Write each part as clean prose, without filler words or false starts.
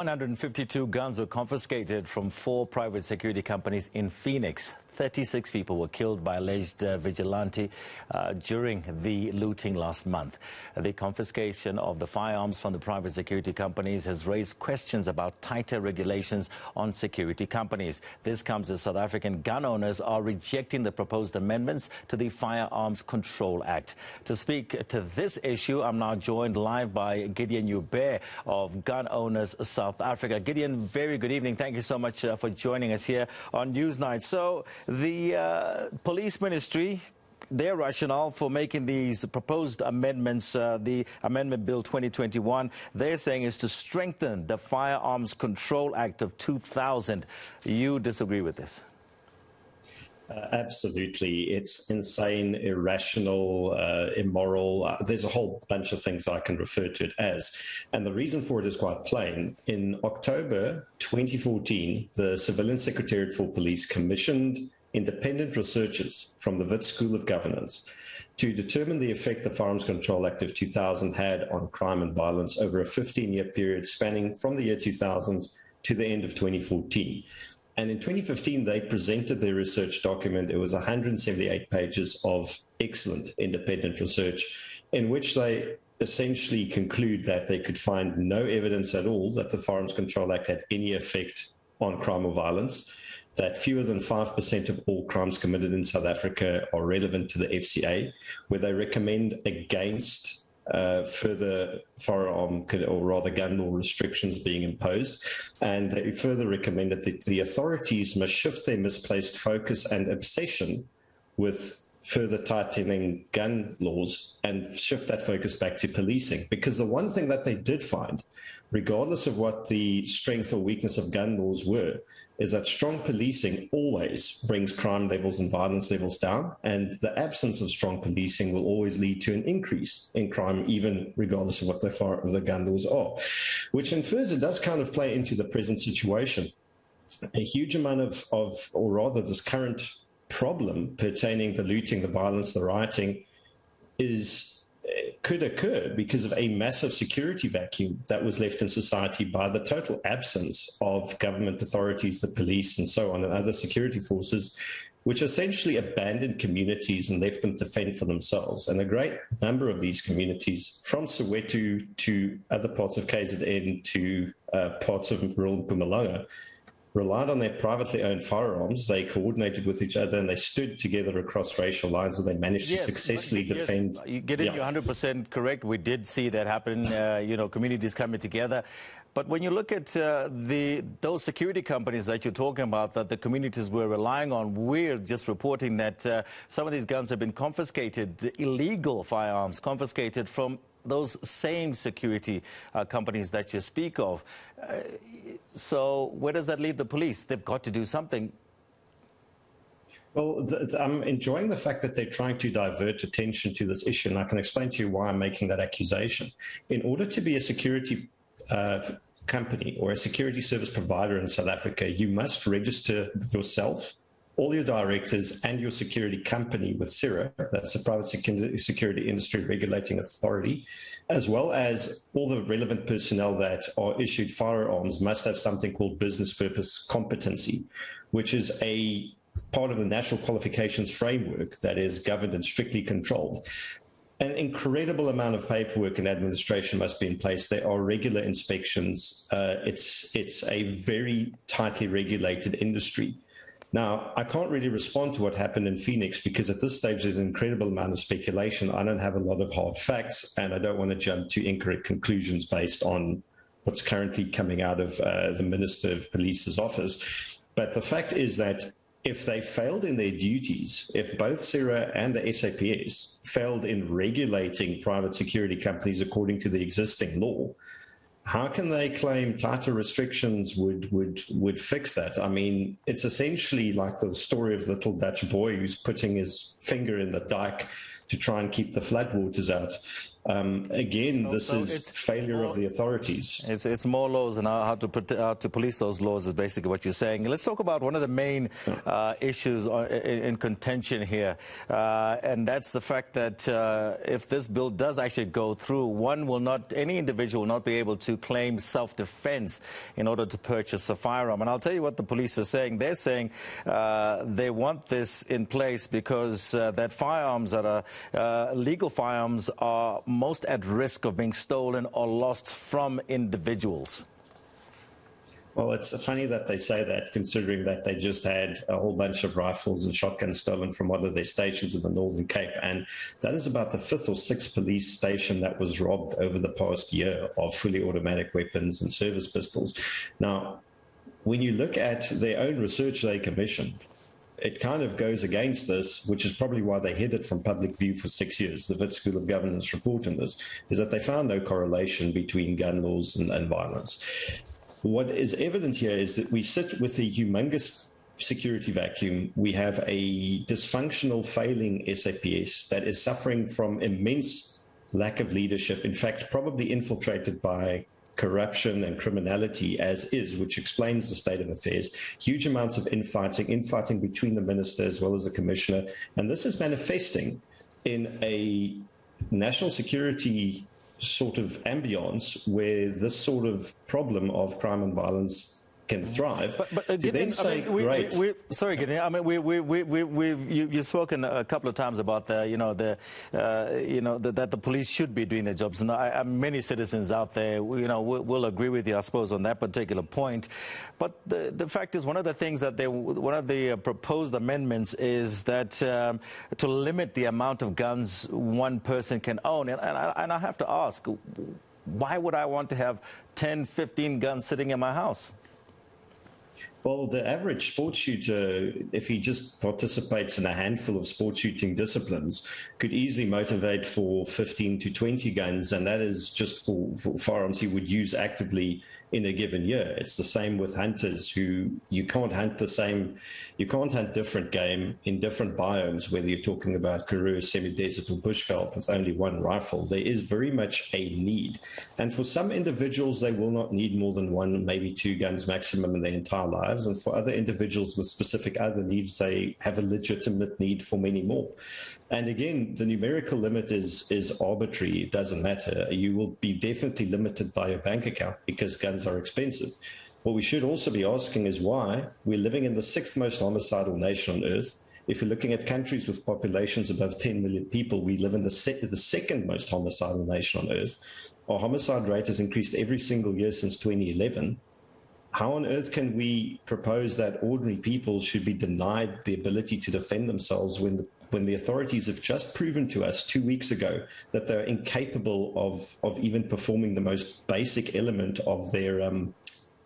152 guns were confiscated from 4 private security companies in Phoenix. 36 people were killed by alleged vigilante during the looting last month. The confiscation of the firearms from the private security companies has raised questions about tighter regulations on security companies. This comes as South African gun owners are rejecting the proposed amendments to the Firearms Control Act. To speak to this issue, I'm now joined live by Gideon Joubert of Gun Owners South Africa. Gideon, very good evening. Thank you so much for joining us here on Newsnight. So the police ministry, their rationale for making these proposed amendments, the Amendment Bill 2021, they're saying is to strengthen the Firearms Control Act of 2000. You disagree with this? Absolutely. It's insane, irrational, immoral. There's a whole bunch of things I can refer to it as. And the reason for it is quite plain. In October 2014, the Civilian Secretariat for Police commissioned independent researchers from the Wits School of Governance to determine the effect the Firearms Control Act of 2000 had on crime and violence over a 15-year period spanning from the year 2000 to the end of 2014. And in 2015, they presented their research document. It was 178 pages of excellent independent research in which they essentially conclude that they could find no evidence at all that the Firearms Control Act had any effect on crime or violence, that fewer than 5% of all crimes committed in South Africa are relevant to the FCA, where they recommend against further firearm or rather gun law restrictions being imposed. And they further recommended that the authorities must shift their misplaced focus and obsession with further tightening gun laws and shift that focus back to policing. Because the one thing that they did find, regardless of what the strength or weakness of gun laws were, is that strong policing always brings crime levels and violence levels down, and the absence of strong policing will always lead to an increase in crime, even regardless of what the gun laws are, which infers it does kind of play into the present situation. A huge amount or rather this current problem pertaining the looting, the violence, the rioting could occur because of a massive security vacuum that was left in society by the total absence of government authorities, the police and so on, and other security forces, which essentially abandoned communities and left them to fend for themselves. And a great number of these communities, from Soweto to other parts of KZN to parts of rural Mpumalanga, relied on their privately owned firearms. They coordinated with each other and they stood together across racial lines, and they managed to successfully defend. You get it, you're 100% correct. We did see that happen, communities coming together. But when you look at those security companies that you're talking about that the communities were relying on, we're just reporting that some of these guns have been confiscated, illegal firearms confiscated from those same security companies that you speak of. So where does that leave the police? They've got to do something. Well, I'm enjoying the fact that they're trying to divert attention to this issue, and I can explain to you why I'm making that accusation. In order to be a security company or a security service provider in South Africa, you must register yourself, all your directors, and your security company with CIRA, that's the Private Security Industry Regulating Authority, as well as all the relevant personnel that are issued firearms must have something called business purpose competency, which is a part of the national qualifications framework that is governed and strictly controlled. An incredible amount of paperwork and administration must be in place. There are regular inspections. It's a very tightly regulated industry. Now, I can't really respond to what happened in Phoenix because at this stage there's an incredible amount of speculation. I don't have a lot of hard facts, and I don't want to jump to incorrect conclusions based on what's currently coming out of the Minister of Police's office. But the fact is that if they failed in their duties, if both CIRA and the SAPS failed in regulating private security companies according to the existing law, how can they claim tighter restrictions would fix that? I mean, it's essentially like the story of the little Dutch boy who's putting his finger in the dike to try and keep the floodwaters out. Again, this is failure of the authorities. It's more laws and how to police those laws is basically what you're saying. Let's talk about one of the main issues in contention here, and that's the fact that if this bill does actually go through, any individual will not be able to claim self-defense in order to purchase a firearm. And I'll tell you what the police are saying. They're saying they want this in place because that firearms that are legal firearms are most at risk of being stolen or lost from individuals. Well, it's funny that they say that, considering that they just had a whole bunch of rifles and shotguns stolen from one of their stations in the Northern Cape. And that is about the 5th or 6th police station that was robbed over the past year of fully automatic weapons and service pistols. Now, when you look at their own research they commissioned, it kind of goes against this, which is probably why they hid it from public view for 6 years. The Wits School of Governance report on this is that they found no correlation between gun laws and violence. What is evident here is that we sit with a humongous security vacuum. We have a dysfunctional, failing SAPS that is suffering from immense lack of leadership, in fact, probably infiltrated by corruption and criminality as is, which explains the state of affairs. Huge amounts of infighting between the minister as well as the commissioner. And this is manifesting in a national security sort of ambience where this sort of problem of crime and violence can thrive. But Gideon, sorry, Gideon. I mean, you've spoken a couple of times about that the police should be doing their jobs. And many citizens out there, will agree with you, I suppose, on that particular point. But the fact is, one of the things that one of the proposed amendments is that to limit the amount of guns one person can own. And I have to ask, why would I want to have 10, 15 guns sitting in my house? Well, the average sports shooter, if he just participates in a handful of sports shooting disciplines, could easily motivate for 15 to 20 guns, and that is just for firearms he would use actively in a given year. It's the same with hunters who you can't hunt different game in different biomes, whether you're talking about Karoo, semi-desert or bushveld with only one rifle. There is very much a need. And for some individuals, they will not need more than one, maybe two guns maximum in their entire lives. And for other individuals with specific other needs, they have a legitimate need for many more. And again, the numerical limit is arbitrary. It doesn't matter. You will be definitely limited by your bank account because guns are expensive. What we should also be asking is why we're living in the 6th most homicidal nation on earth. If you're looking at countries with populations above 10 million people, we live in the 2nd most homicidal nation on earth. Our homicide rate has increased every single year since 2011. How on earth can we propose that ordinary people should be denied the ability to defend themselves when the authorities have just proven to us 2 weeks ago that they're incapable of even performing the most basic element of their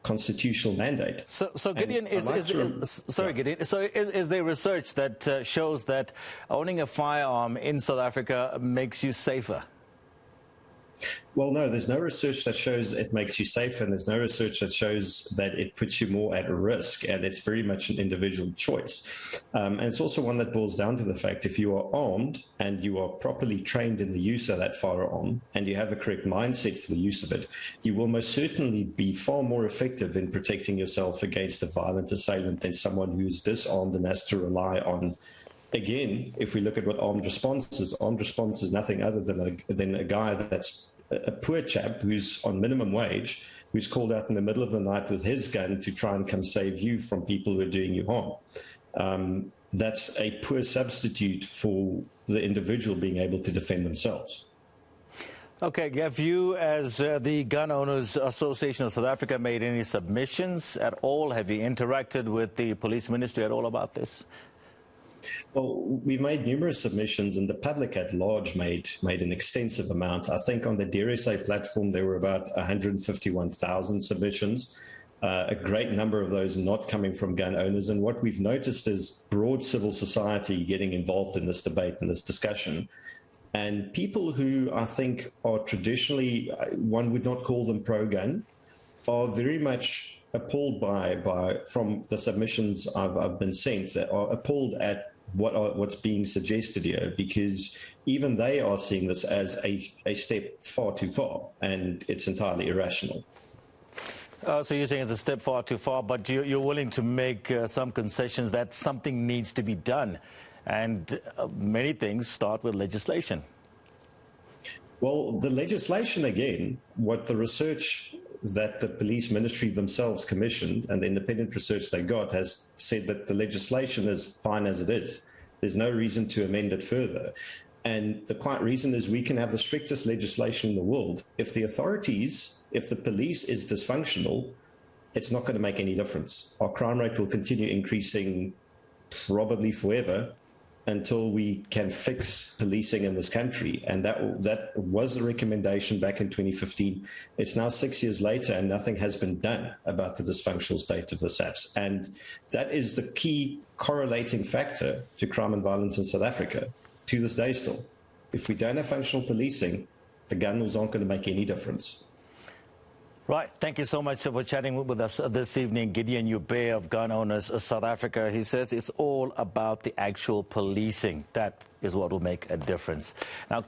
constitutional mandate? So Gideon, Gideon, so is there research that shows that owning a firearm in South Africa makes you safer? Well, no, there's no research that shows it makes you safer, and there's no research that shows that it puts you more at risk, and it's very much an individual choice. And it's also one that boils down to the fact if you are armed and you are properly trained in the use of that firearm and you have the correct mindset for the use of it, you will most certainly be far more effective in protecting yourself against a violent assailant than someone who's disarmed and has to rely on. Again, if we look at what armed response is nothing other than a guy that's a poor chap who's on minimum wage, who's called out in the middle of the night with his gun to try and come save you from people who are doing you harm. That's a poor substitute for the individual being able to defend themselves. Okay, have you, as the Gun Owners Association of South Africa, made any submissions at all? Have you interacted with the police ministry at all about this? Well, we made numerous submissions, and the public at large made an extensive amount. I think on the DRSA platform, there were about 151,000 submissions, a great number of those not coming from gun owners. And what we've noticed is broad civil society getting involved in this debate and this discussion. And people who I think are traditionally, one would not call them pro-gun, are very much appalled from the submissions I've been sent, that are appalled at what's being suggested here, because even they are seeing this as a step far too far, and it's entirely irrational. So you're saying it's a step far too far, but you're willing to make some concessions that something needs to be done. And many things start with legislation. Well, the legislation, again, what the research that the police ministry themselves commissioned and the independent research they got has said that the legislation is fine as it is. There's no reason to amend it further. And the quite reason is we can have the strictest legislation in the world. If the authorities, if the police is dysfunctional, it's not going to make any difference. Our crime rate will continue increasing probably forever until we can fix policing in this country. And that was a recommendation back in 2015. It's now 6 years later and nothing has been done about the dysfunctional state of the SAPS. And that is the key correlating factor to crime and violence in South Africa to this day still. If we don't have functional policing, the gun laws aren't going to make any difference. Right. Thank you so much for chatting with us this evening, Gideon Ube of Gun Owners South Africa. He says it's all about the actual policing. That is what will make a difference. Now,